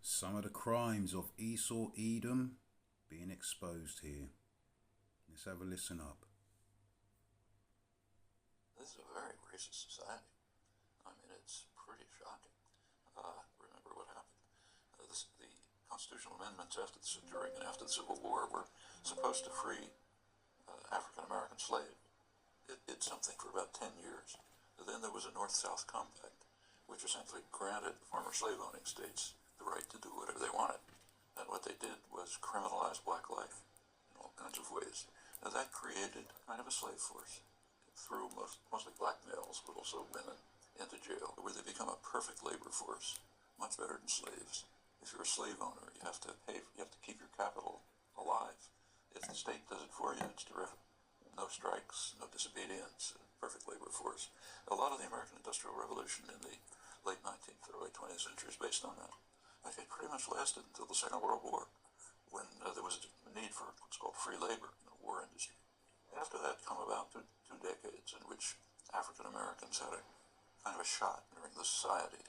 Some of the crimes of Esau Edom being exposed here. Let's have a listen up. This is a very racist society. I mean, it's pretty shocking. Remember what happened. The constitutional amendments during and after the Civil War were supposed to free African-American slaves. It did something for about 10 years. Then there was a North-South Compact, which essentially granted former slave-owning states the right to do whatever they wanted. And what they did was criminalize black life in all kinds of ways. Now, that created kind of a slave force. It threw mostly black males, but also women, into jail, where they become a perfect labor force, much better than slaves. If you're a slave owner, you have to keep your capital alive. If the state does it for you, it's terrific. No strikes, no disobedience, perfect labor force. A lot of the American Industrial Revolution in the late 19th, early 20th century is based on that. It pretty much lasted until the Second World War, when there was a need for what's called free labor in the war industry. After that come about two decades in which African Americans had a kind of a shot entering the society.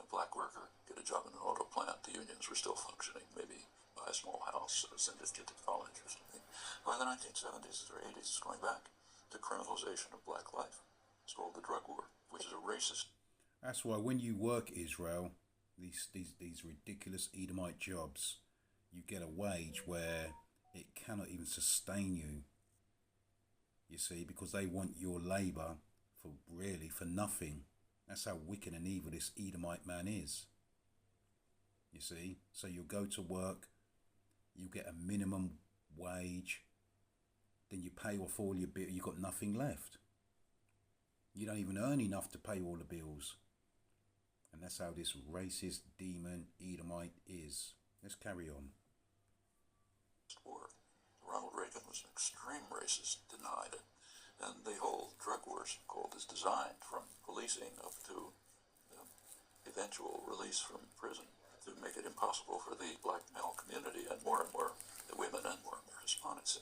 A black worker get a job in an auto plant, the unions were still functioning, maybe buy a small house, send a kid to college or something. By the 1970s or 80s, it's going back to criminalization of black life. It's called the drug war, which is a racist. That's why when you work Israel, these ridiculous Edomite jobs, you get a wage where it cannot even sustain you. You see, because they want your labour for nothing. That's how wicked and evil this Edomite man is. You see, so you go to work, you get a minimum wage, then you pay off all your bills, you got nothing left. You don't even earn enough to pay all the bills. And that's how this racist demon Edomite is. Let's carry on. War. Ronald Reagan was an extreme racist, denied it. And the whole drug war, so-called, is designed from policing up to eventual release from prison to make it impossible for the black male community and more the women and more Hispanics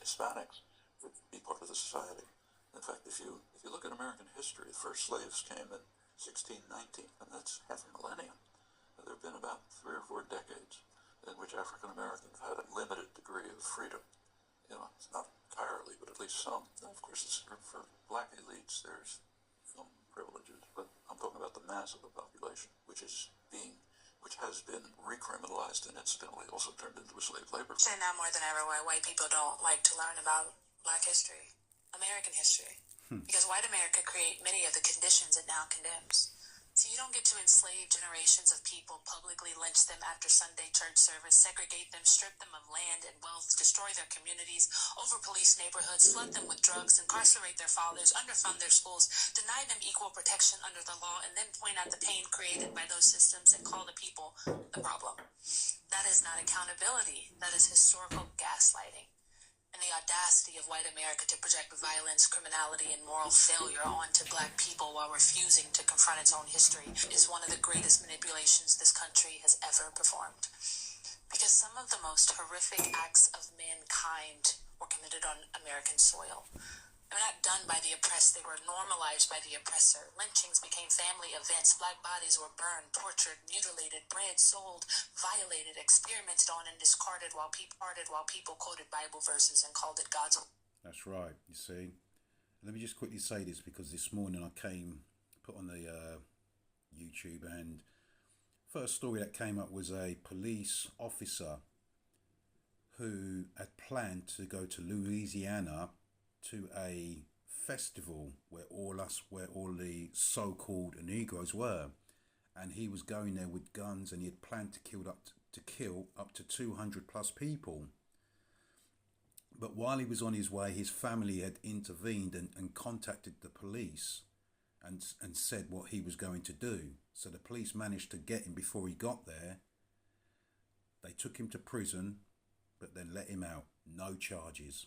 to be part of the society. In fact, if you look at American history, the first slaves came in 1619, and that's half a millennium. There have been about 3 or 4 decades in which African Americans had a limited degree of freedom. You know, it's not entirely, but at least some. And of course, for black elites, there's some privileges, but I'm talking about the mass of the population, which has been recriminalized and incidentally also turned into a slave labor. And now more than ever, why white people don't like to learn about black history, American history. Because white America create many of the conditions it now condemns. So you don't get to enslave generations of people, publicly lynch them after Sunday church service, segregate them, strip them of land and wealth, destroy their communities, over-police neighborhoods, flood them with drugs, incarcerate their fathers, underfund their schools, deny them equal protection under the law, and then point out the pain created by those systems and call the people the problem. That is not accountability. That is historical gaslighting. And the audacity of white America to project violence, criminality, and moral failure onto black people while refusing to confront its own history is one of the greatest manipulations this country has ever performed. Because some of the most horrific acts of mankind were committed on American soil. They were not done by the oppressed, they were normalized by the oppressor. Lynchings became family events. Black bodies were burned, tortured, mutilated, bred, sold, violated, experimented on, and discarded while people quoted Bible verses and called it God's. That's right, you see. Let me just quickly say this, because this morning I put on the YouTube, and first story that came up was a police officer who had planned to go to Louisiana to a festival where all the so-called Negroes were, and he was going there with guns, and he had planned to kill up to 200 plus people. But while he was on his way, his family had intervened and contacted the police and said what he was going to do. So the police managed to get him before he got there. They took him to prison, but then let him out. No charges.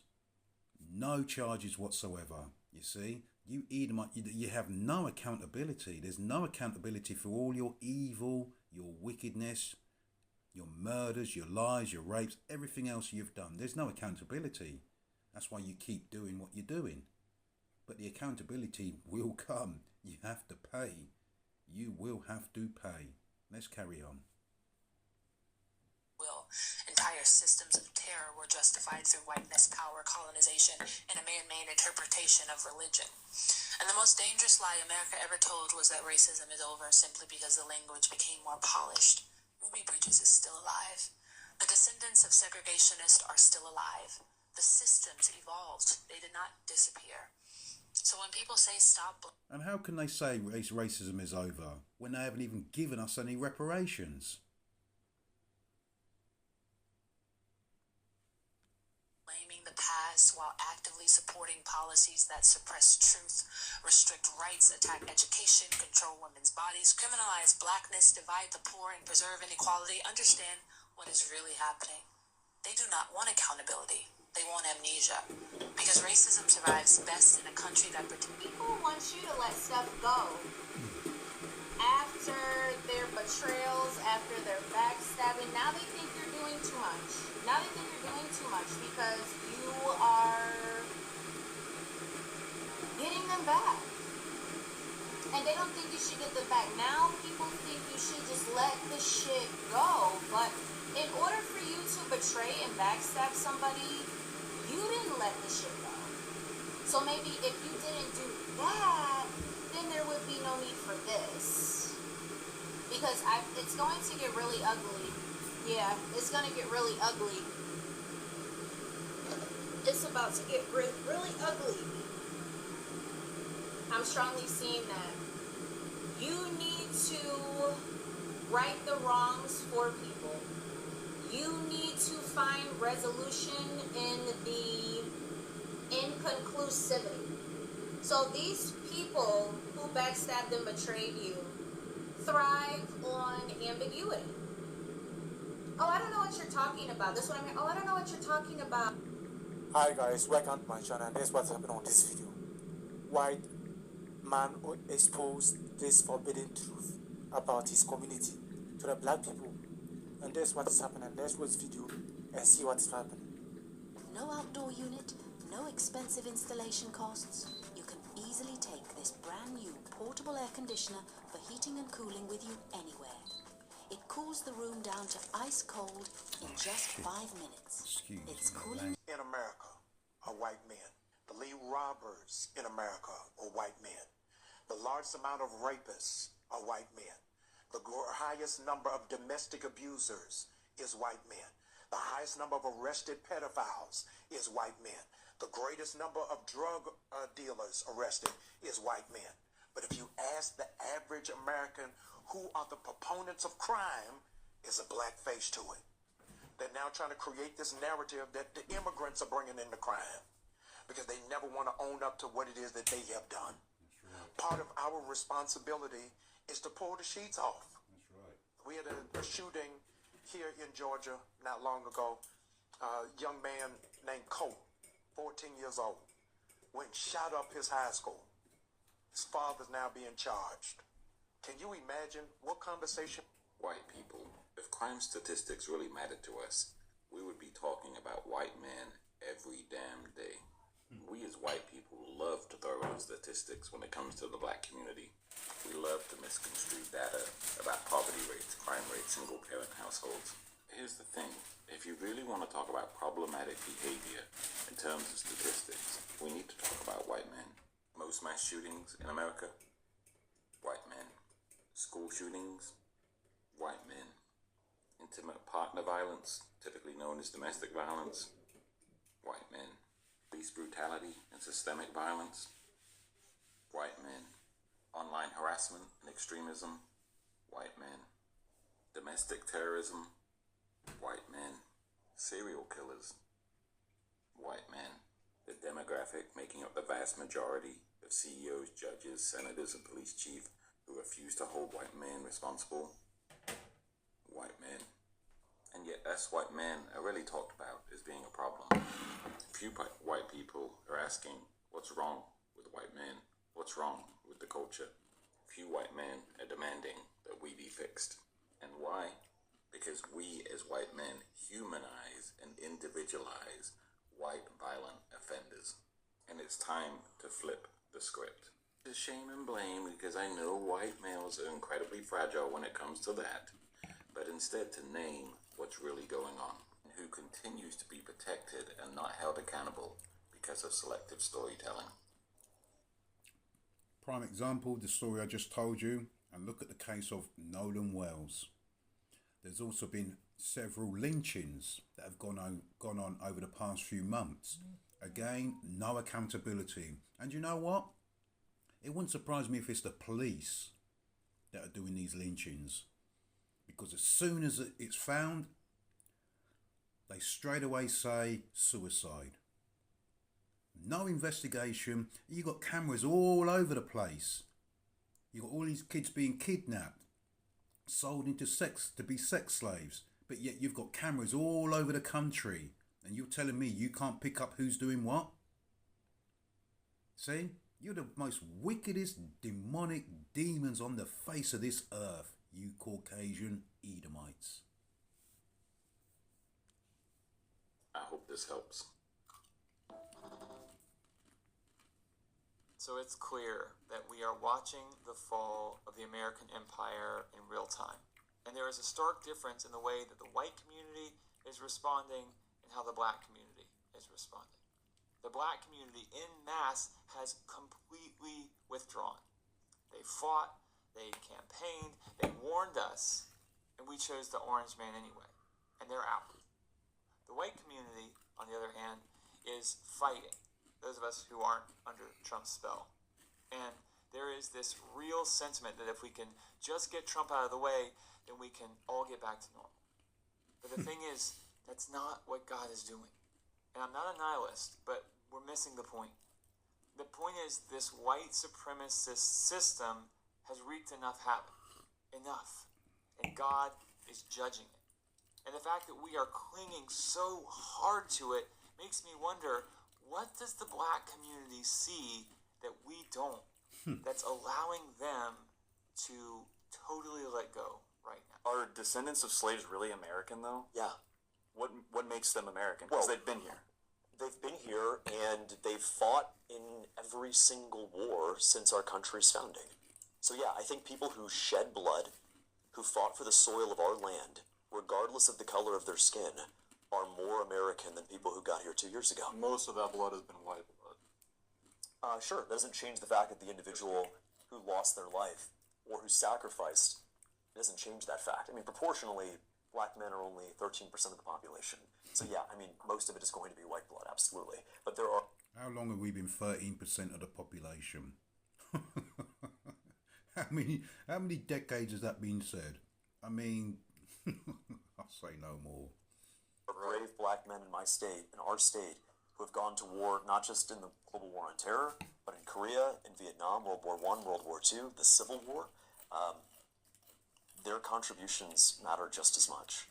No charges whatsoever. You see, you Edomite, you have no accountability. There's no accountability for all your evil, your wickedness, your murders, your lies, your rapes, everything else you've done. There's no accountability. That's why you keep doing what you're doing. But the accountability will come. You have to pay. You will have to pay. Let's carry on. their systems of terror were justified through whiteness, power, colonization, and a man-made interpretation of religion. And the most dangerous lie America ever told was that racism is over simply because the language became more polished. Ruby Bridges is still alive. The descendants of segregationists are still alive. The systems evolved. They did not disappear. So when people say stop... And how can they say racism is over when they haven't even given us any reparations? Blaming the past while actively supporting policies that suppress truth, restrict rights, attack education, control women's bodies, criminalize blackness, divide the poor, and preserve inequality, understand what is really happening. They do not want accountability. They want amnesia. Because racism survives best in a country that... People want you to let stuff go. After their betrayals, after their backstabbing, now they think you're doing too much. Now they think you're doing too much because you are getting them back. And they don't think you should get them back. Now people think you should just let the shit go. But in order for you to betray and backstab somebody, you didn't let the shit go. So maybe if you didn't do that, then there would be no need for this. Because it's going to get really ugly. Yeah, it's going to get really ugly. It's about to get really ugly. I'm strongly seeing that. You need to right the wrongs for people. You need to find resolution in the inconclusivity. So these people who backstabbed and betrayed you thrive on ambiguity. Oh, I don't know what you're talking about. This is what I'm hearing. Oh, I don't know what you're talking about. Hi guys, welcome to my channel, and this is what's happening on this video. White man exposed this forbidden truth about his community to the black people. And that's what is happening. Let's watch the video and see what's happening. No outdoor unit, no expensive installation costs. You can easily take this brand new portable air conditioner for heating and cooling with you anywhere. It cools the room down to ice cold in just 5 minutes. It's cooling. In America are white men. The lead robbers in America are white men. The largest amount of rapists are white men. The highest number of domestic abusers is white men. The highest number of arrested pedophiles is white men. The greatest number of drug dealers arrested is white men. But if you ask the average American who are the proponents of crime, is a black face to it. They're now trying to create this narrative that the immigrants are bringing in the crime because they never want to own up to what it is that they have done. Part of our responsibility is to pull the sheets off. That's right. We had a shooting here in Georgia not long ago. A young man named Colt, 14 years old, went and shot up his high school. His father's now being charged. Can you imagine what conversation? White people, if crime statistics really mattered to us, we would be talking about white men every damn day. We as white people love to throw around statistics when it comes to the black community. We love to misconstrue data about poverty rates, crime rates, single-parent households. Here's the thing. If you really want to talk about problematic behavior in terms of statistics, we need to talk about white men. Most mass shootings in America, white men. School shootings, white men. Intimate partner violence, typically known as domestic violence, white men. Police brutality and systemic violence, white men. Online harassment and extremism, white men. Domestic terrorism, white men. Serial killers, white men. The demographic making up the vast majority of CEOs, judges, senators, and police chiefs who refuse to hold white men responsible, white men. And yet us white men are really talked about as being a problem. Few white people are asking, what's wrong with white men? What's wrong with the culture? Few white men are demanding that we be fixed. And why? Because we as white men humanize and individualize white violent offenders. And it's time to flip the script. To shame and blame, because I know white males are incredibly fragile when it comes to that, but instead to name what's really going on. who continues to be protected and not held accountable because of selective storytelling. Prime example, the story I just told you, and look at the case of Nolan Wells. There's also been several lynchings that have gone on over the past few months. Again, no accountability. And you know what? It wouldn't surprise me if it's the police that are doing these lynchings. Because as soon as it's found, they straight away say suicide. No investigation. You got cameras all over the place. You got all these kids being kidnapped, sold into sex to be sex slaves, but yet you've got cameras all over the country, and you're telling me you can't pick up who's doing what? See, you're the most wickedest demonic demons on the face of this earth, you Caucasian Edomites. I hope this helps. So it's clear that we are watching the fall of the American empire in real time. And there is a stark difference in the way that the white community is responding and how the black community is responding. The black community en masse has completely withdrawn. They fought, they campaigned, they warned us, and we chose the orange man anyway. And they're out. The white community, on the other hand, is fighting. Those of us who aren't under Trump's spell. And there is this real sentiment that if we can just get Trump out of the way, then we can all get back to normal. But the thing is, that's not what God is doing. And I'm not a nihilist, but we're missing the point. The point is this white supremacist system has wreaked enough havoc. Enough. And God is judging it. And the fact that we are clinging so hard to it makes me wonder, what does the black community see that we don't, that's allowing them to totally let go right now? Are descendants of slaves really American, though? Yeah. What makes them American? Because they've been here. They've been here, and they've fought in every single war since our country's founding. So yeah, I think people who shed blood, who fought for the soil of our land, regardless of the color of their skin, are more American than people who got here 2 years ago. Most of that blood has been white blood. Sure, that doesn't change the fact that the individual who lost their life or who sacrificed, it doesn't change that fact. I mean, proportionally, black men are only 13% of the population. So yeah, I mean, most of it is going to be white blood, absolutely. But there are... How long have we been 13% of the population? How many decades has that been said? I mean, I'll say no more. Brave black men in my state, in our state, who have gone to war, not just in the global war on terror, but in Korea, in Vietnam, World War I, World War II, the Civil War. Their contributions matter just as much.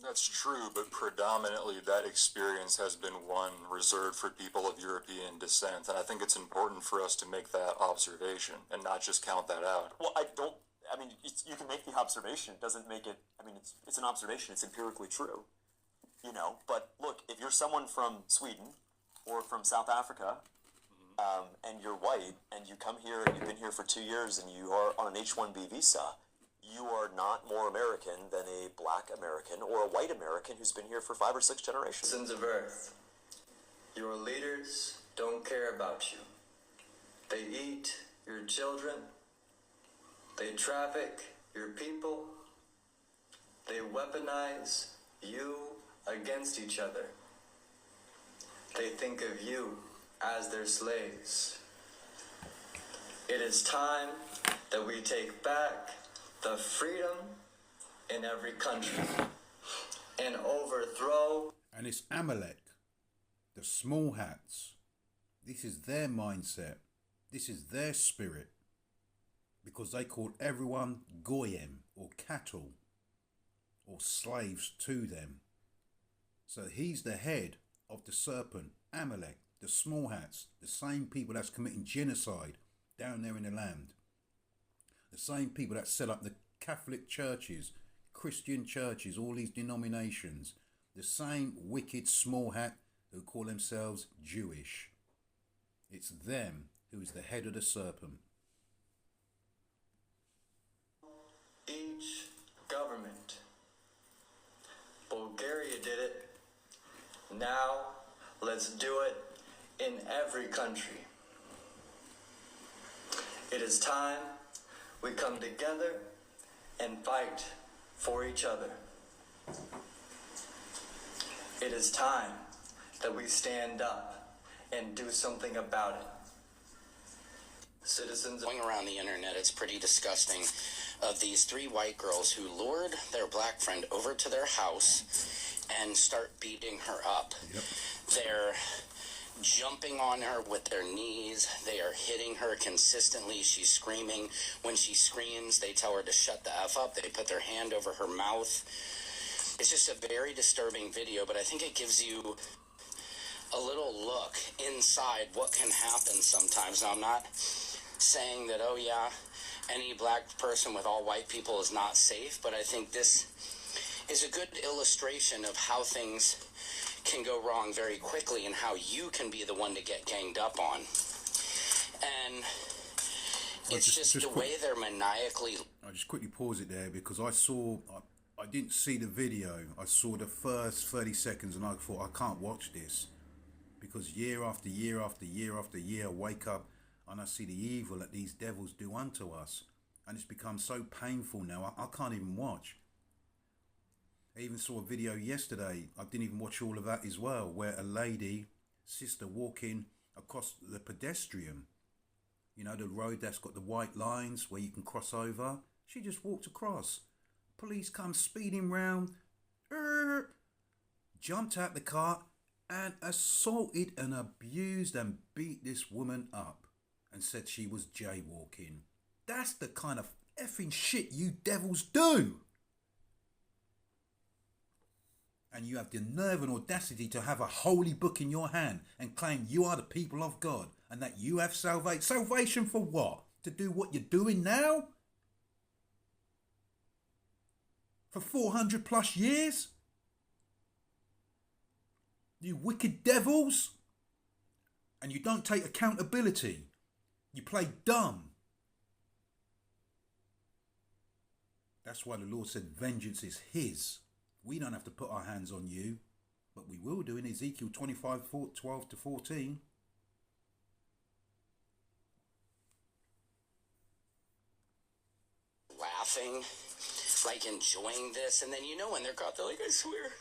That's true, but predominantly that experience has been one reserved for people of European descent, and I think it's important for us to make that observation and not just count that out. Well, you can make the observation. It doesn't make it, it's an observation. It's empirically true. But look, if you're someone from Sweden or from South Africa, and you're white, and you come here and you've been here for 2 years and you are on an H-1B visa, you are not more American than a black American or a white American who's been here for 5 or 6 generations. Citizens of Earth, your leaders don't care about you. They eat your children. They traffic your people. They weaponize you against each other. They think of you as their slaves. It is time that we take back the freedom in every country and overthrow. And it's Amalek, the small hats. This is their mindset. This is their spirit. Because they call everyone goyim, or cattle, or slaves to them. So he's the head of the serpent, Amalek, the small hats, the same people that's committing genocide down there in the land. The same people that set up the Catholic churches, Christian churches, all these denominations. The same wicked small hat who call themselves Jewish. It's them who is the head of the serpent. Each government. Bulgaria did it. Now, let's do it in every country. It is time we come together and fight for each other. It is time that we stand up and do something about it. Citizens Going around the internet, it's pretty disgusting, of these 3 white girls who lured their black friend over to their house and start beating her up. Yep. They're jumping on her with their knees. They are hitting her consistently. She's screaming. When she screams, they tell her to shut the F up. They put their hand over her mouth. It's just a very disturbing video, but I think it gives you a little look inside what can happen sometimes. Now, I'm not saying that, oh yeah, any black person with all white people is not safe, but I think this is a good illustration of how things can go wrong very quickly and how you can be the one to get ganged up on. And it's just the way they're maniacally... I'll just quickly pause it there because I didn't see the video. I saw the first 30 seconds and I thought, I can't watch this. Because year after year after year after year, I wake up and I see the evil that these devils do unto us. And it's become so painful now, I can't even watch. I even saw a video yesterday, I didn't even watch all of that as well, where a lady, sister walking across the pedestrian, you know, the road that's got the white lines where you can cross over. She just walked across. Police come speeding round, jumped out the car and assaulted and abused and beat this woman up and said she was jaywalking. That's the kind of effing shit you devils do. And you have the nerve and audacity to have a holy book in your hand and claim you are the people of God and that you have salvation. Salvation for what? To do what you're doing now? For 400 plus years? You wicked devils. And you don't take accountability. You play dumb. That's why the Lord said vengeance is his. We don't have to put our hands on you, but we will do in Ezekiel 25, 12 to 14. Laughing, like enjoying this, and then you know when they're caught, they're like, I swear,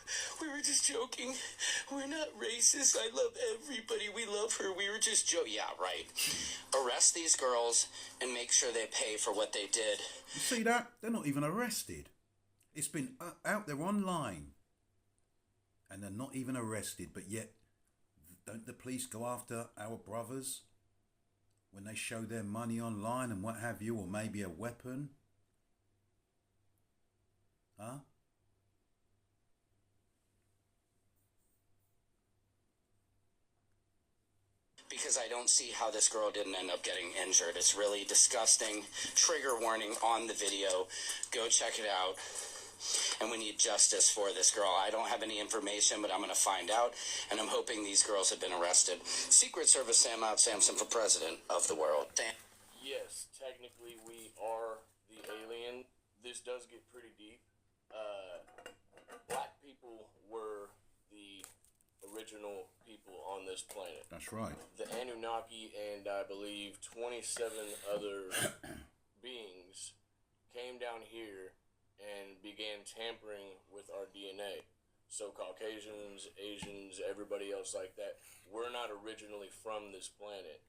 we were just joking. We're not racist. I love everybody. We love her. We were just joking. Yeah, right. Arrest these girls and make sure they pay for what they did. You see that? They're not even arrested. It's been out there online. And they're not even arrested. But yet, don't the police go after our brothers when they show their money online and what have you, or maybe a weapon? Huh? Because I don't see how this girl didn't end up getting injured. It's really disgusting. Trigger warning on the video. Go check it out. And we need justice for this girl. I don't have any information, but I'm going to find out. And I'm hoping these girls have been arrested. Secret Service Sam out Samson for president of the world. Yes, technically we are the alien. This does get pretty deep. Black people were the original people on this planet. That's right. The Anunnaki and I believe 27 other beings came down here and began tampering with our DNA. So Caucasians, Asians, everybody else like that, we're not originally from this planet.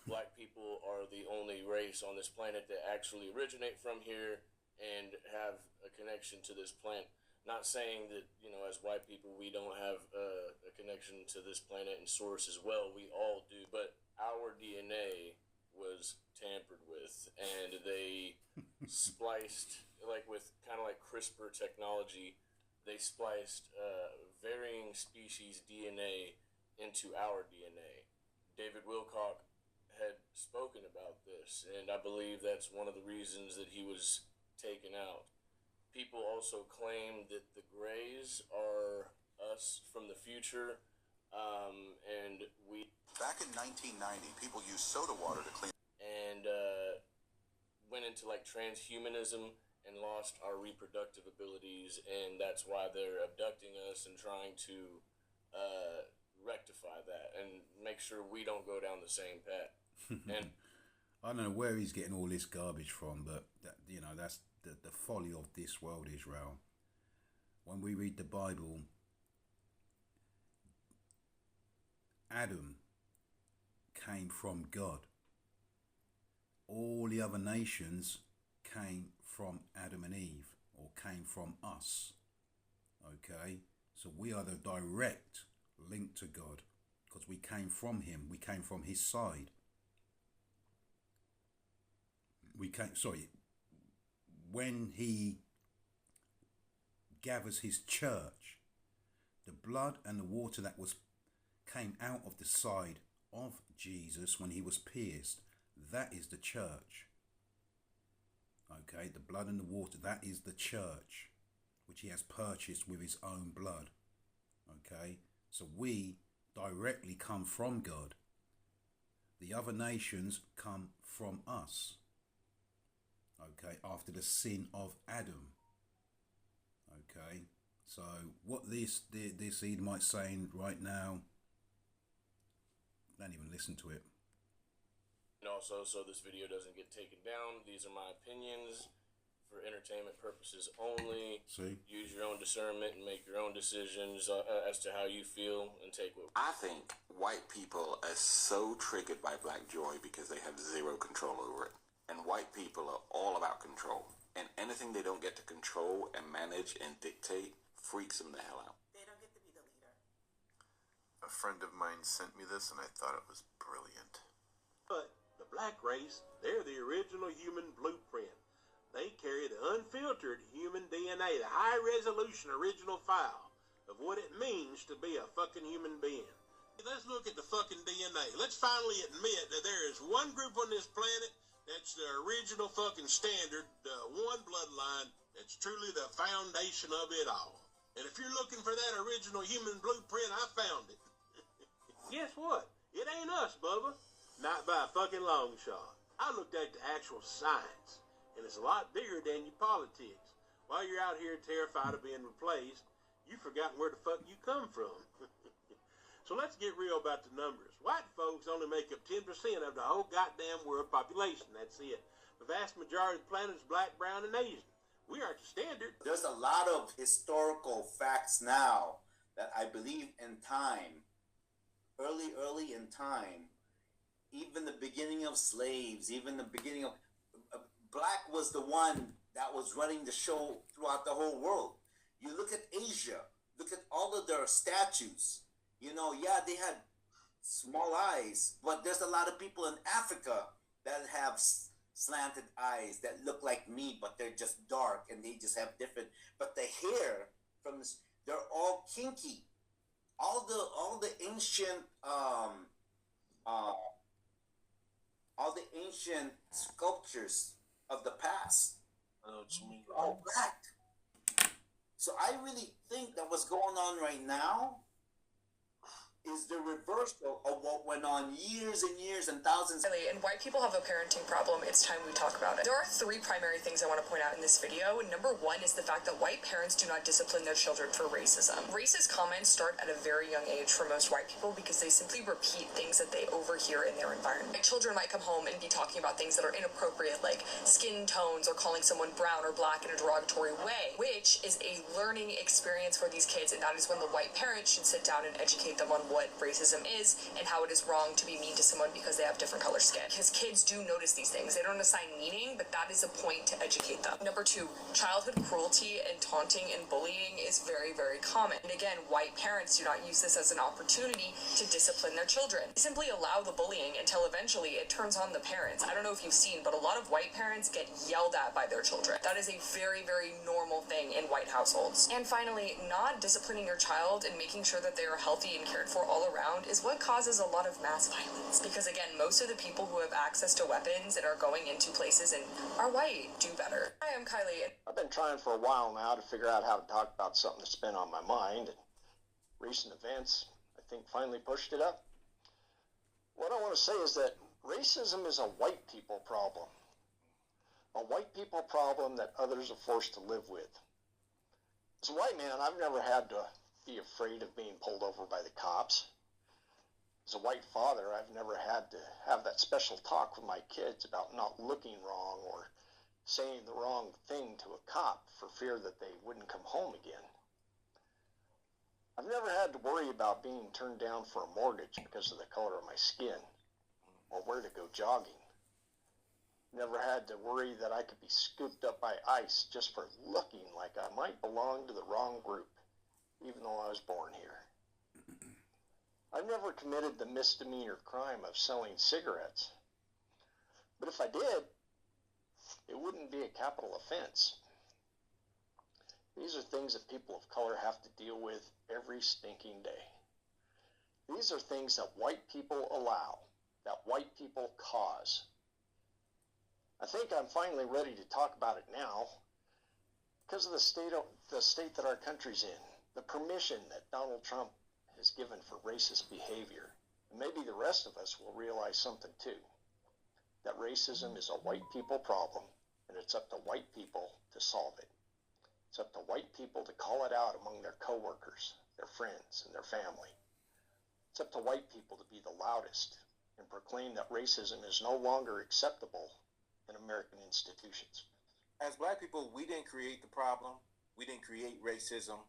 Black people are the only race on this planet that actually originate from here and have a connection to this planet. Not saying that, you know, as white people, we don't have a connection to this planet and source as well. We all do. But our DNA was tampered with, and they spliced, like with kind of like CRISPR technology, they spliced varying species DNA into our DNA. David Wilcock had spoken about this, and I believe that's one of the reasons that he was taken out. People also claim that the Greys are us from the future, and we... Back in 1990, people used soda water to clean... And went into like transhumanism and lost our reproductive abilities, and that's why they're abducting us and trying to rectify that and make sure we don't go down the same path. And I don't know where he's getting all this garbage from, but that's the folly of this world, Israel. When we read the Bible, Adam came from God. All the other nations came from Adam and Eve, or came from us. Okay? So we are the direct link to God, because we came from him. We came from his side. When he gathers his church, the blood and the water that came out of the side of Jesus when he was pierced, that is the church. Okay, the blood and the water, that is the church, which he has purchased with his own blood. Okay, so we directly come from God. The other nations come from us. Okay, after the sin of Adam. Okay, so what this Edomite's saying right now, don't even listen to it. And also, so this video doesn't get taken down, these are my opinions for entertainment purposes only. See? Use your own discernment and make your own decisions as to how you feel and take what. I think white people are so triggered by black joy because they have zero control over it. And white people are all about control. And anything they don't get to control and manage and dictate freaks them the hell out. They don't get to be the leader. A friend of mine sent me this and I thought it was brilliant. But the black race, they're the original human blueprint. They carry the unfiltered human DNA, the high-resolution original file of what it means to be a fucking human being. Let's look at the fucking DNA. Let's finally admit that there is one group on this planet that's the original fucking standard, the one bloodline that's truly the foundation of it all. And if you're looking for that original human blueprint, I found it. Guess what? It ain't us, Bubba. Not by a fucking long shot. I looked at the actual science, and it's a lot bigger than your politics. While you're out here terrified of being replaced, you've forgotten where the fuck you come from. So let's get real about the numbers. White folks only make up 10% of the whole goddamn world population. That's it. The vast majority of the planet is black, brown, and Asian. We aren't the standard. There's a lot of historical facts now that I believe in time, early in time, even the beginning of slaves, even the beginning of... black was the one that was running the show throughout the whole world. You look at Asia, look at all of their statues. You know, yeah, they had small eyes, but there's a lot of people in Africa that have slanted eyes that look like me, but they're just dark and they just have different. But the hair from this, they're all kinky. All the ancient sculptures of the past are all black. So I really think that what's going on right now is the reversal of what went on years and years and thousands. And white people have a parenting problem. It's time we talk about it. There are three primary things I want to point out in this video. Number one is the fact that white parents do not discipline their children for racism. Racist comments start at a very young age for most white people because they simply repeat things that they overhear in their environment. Like children might come home and be talking about things that are inappropriate, like skin tones or calling someone brown or black in a derogatory way, which is a learning experience for these kids, and that is when the white parents should sit down and educate them on what racism is and how it is wrong to be mean to someone because they have different color skin. Because kids do notice these things. They don't assign meaning, but that is a point to educate them. Number two, childhood cruelty and taunting and bullying is very, very common. And again, white parents do not use this as an opportunity to discipline their children. They simply allow the bullying until eventually it turns on the parents. I don't know if you've seen, but a lot of white parents get yelled at by their children. That is a very, very normal thing in white households. And finally, not disciplining your child and making sure that they are healthy and cared for all around is what causes a lot of mass violence. Because again, most of the people who have access to weapons and are going into places and are white do better. Hi, I'm Kylie. I've been trying for a while now to figure out how to talk about something that's been on my mind. And recent events, I think, finally pushed it up. What I want to say is that racism is a white people problem. A white people problem that others are forced to live with. As a white man, I've never had to be afraid of being pulled over by the cops. As a white father, I've never had to have that special talk with my kids about not looking wrong or saying the wrong thing to a cop for fear that they wouldn't come home again. I've never had to worry about being turned down for a mortgage because of the color of my skin or where to go jogging. Never had to worry that I could be scooped up by ICE just for looking like I might belong to the wrong group, even though I was born here. I've never committed the misdemeanor crime of selling cigarettes. But if I did, it wouldn't be a capital offense. These are things that people of color have to deal with every stinking day. These are things that white people allow, that white people cause. I think I'm finally ready to talk about it now because of the state that our country's in, the permission that Donald Trump has given for racist behavior. And maybe the rest of us will realize something too, that racism is a white people problem, and it's up to white people to solve it. It's up to white people to call it out among their coworkers, their friends, and their family. It's up to white people to be the loudest and proclaim that racism is no longer acceptable in American institutions. As black people, we didn't create the problem. We didn't create racism.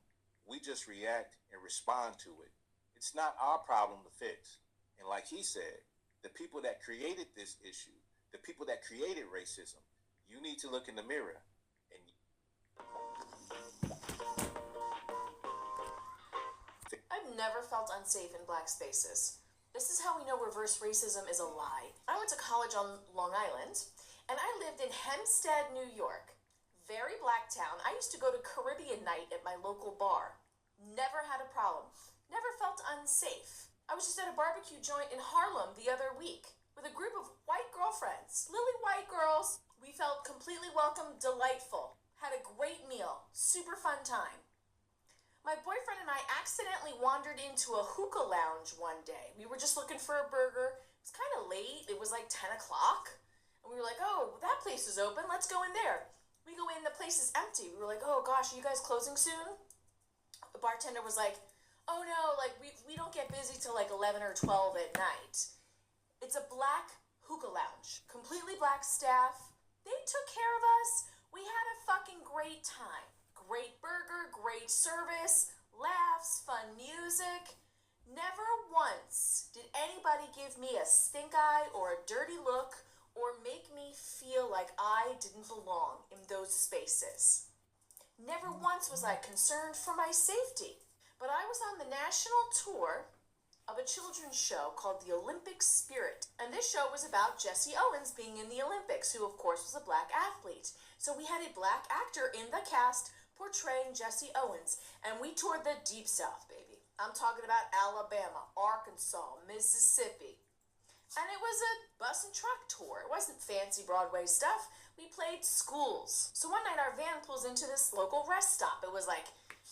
We just react and respond to it. It's not our problem to fix. And like he said, the people that created this issue, the people that created racism, you need to look in the mirror. I've never felt unsafe in black spaces. This is how we know reverse racism is a lie. I went to college on Long Island, and I lived in Hempstead, New York. Very black town. I used to go to Caribbean night at my local bar. Never had a problem. Never felt unsafe. I was just at a barbecue joint in Harlem the other week with a group of white girlfriends, lily white girls. We felt completely welcome, delightful. Had a great meal, super fun time. My boyfriend and I accidentally wandered into a hookah lounge one day. We were just looking for a burger. It was kind of late. It was like 10 o'clock. And we were like, oh, that place is open. Let's go in there. We go in, the place is empty. We were like, oh gosh, are you guys closing soon? The bartender was like, oh no, like we don't get busy till like 11 or 12 at night. It's a black hookah lounge. Completely black staff. They took care of us. We had a fucking great time. Great burger, great service, laughs, fun music. Never once did anybody give me a stink eye or a dirty look or make me feel like I didn't belong in those spaces. Never once was I concerned for my safety. But I was on the national tour of a children's show called The Olympic Spirit. And this show was about Jesse Owens being in the Olympics, who of course was a black athlete. So we had a black actor in the cast portraying Jesse Owens. And we toured the Deep South, baby. I'm talking about Alabama, Arkansas, Mississippi. And it was a bus and truck tour. It wasn't fancy Broadway stuff. We played schools. So one night our van pulls into this local rest stop. It was like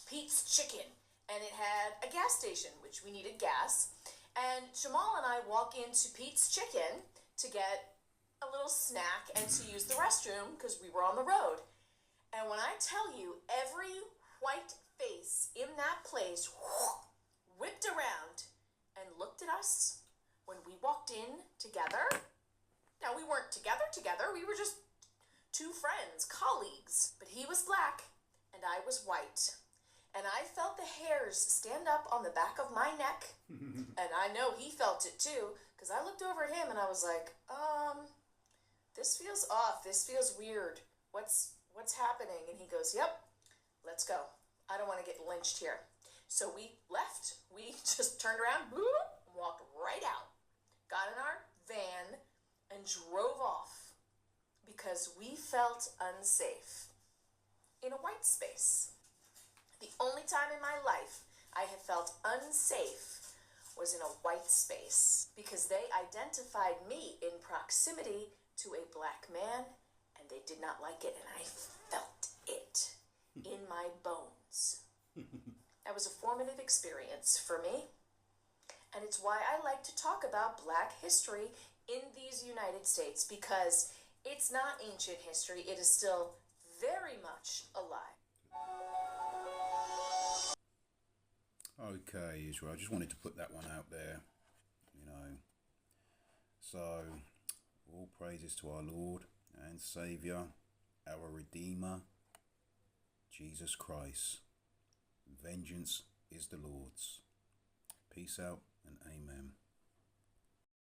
Pete's Chicken. And it had a gas station, which we needed gas. And Jamal and I walk into Pete's Chicken to get a little snack and to use the restroom because we were on the road. And when I tell you, every white face in that place whipped around and looked at us when we walked in together. Now, we weren't together. We were just two friends, colleagues. But he was black and I was white. And I felt the hairs stand up on the back of my neck. And I know he felt it too, because I looked over at him and I was like, this feels off. This feels weird. What's happening? And he goes, yep, let's go. I don't want to get lynched here. So we left. We just turned around, boop, walked right out, got in our van, and drove off because we felt unsafe in a white space. The only time in my life I have felt unsafe was in a white space because they identified me in proximity to a black man and they did not like it, and I felt it in my bones. That was a formative experience for me, and it's why I like to talk about black history in these United States, because it's not ancient history. It is still very much alive. Okay, Israel, I just wanted to put that one out there, you know. So, all praises to our Lord and Saviour, our Redeemer, Jesus Christ. Vengeance is the Lord's. Peace out and amen.